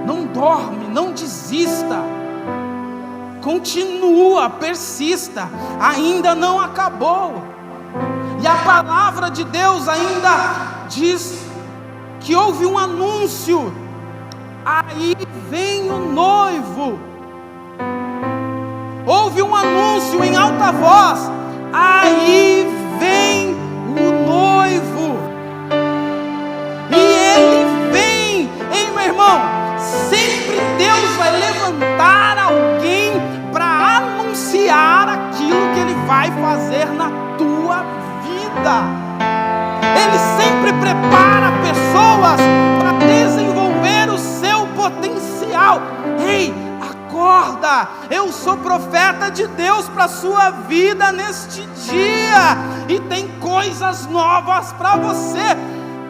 não dorme, não desista, continua, persista, ainda não acabou. E a palavra de Deus ainda diz que houve um anúncio, aí vem o noivo. Houve um anúncio em alta voz, aí vem o noivo. E ele vem, hein, meu irmão? Sempre Deus vai levantar alguém para anunciar aquilo que ele vai fazer na tua vida. Ele sempre prepara pessoas para desenvolver o seu potencial. Ei, acorda, eu sou profeta de Deus para a sua vida neste dia, e tem coisas novas para você,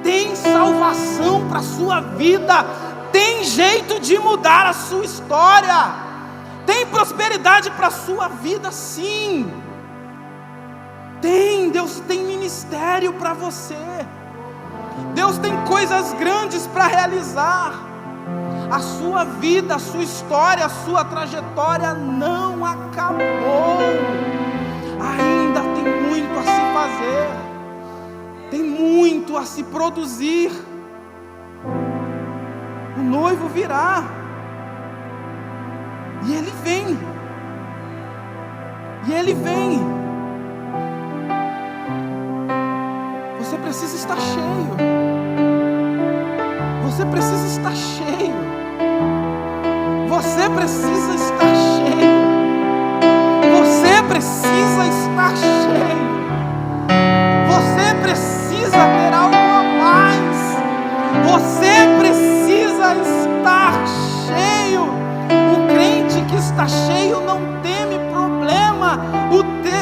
tem salvação para a sua vida, tem jeito de mudar a sua história, tem prosperidade para a sua vida, sim. Deus tem ministério para você. Deus tem coisas grandes para realizar. A sua vida, a sua história, a sua trajetória não acabou. Ainda tem muito a se fazer. Tem muito a se produzir. O noivo virá. E ele vem. E ele vem. Você precisa estar cheio. Você precisa estar cheio. Você precisa estar cheio. Você precisa estar cheio. Você precisa ter algo a mais. Você precisa estar cheio. O crente que está cheio não teme problema.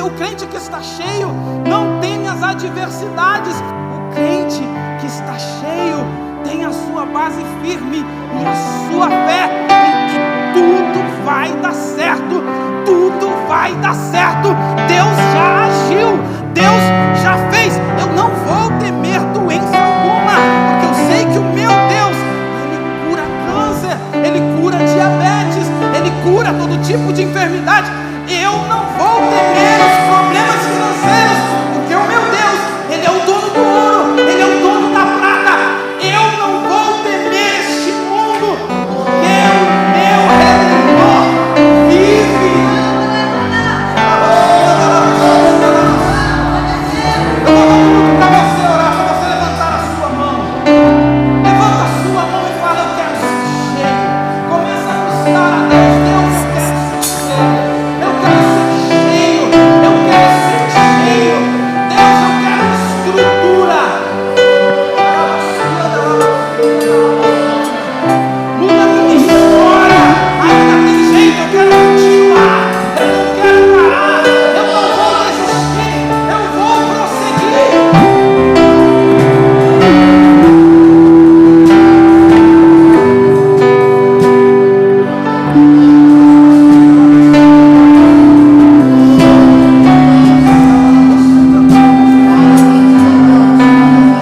O crente que está cheio não teme as adversidades. O crente que está cheio tem a sua base firme e a sua fé em que tudo vai dar certo. Tudo vai dar certo. Deus já agiu. Deus já fez. Eu não vou temer doença alguma, porque eu sei que o meu Deus, Ele cura câncer, Ele cura diabetes, Ele cura todo tipo de enfermidade. Eu não vou temer os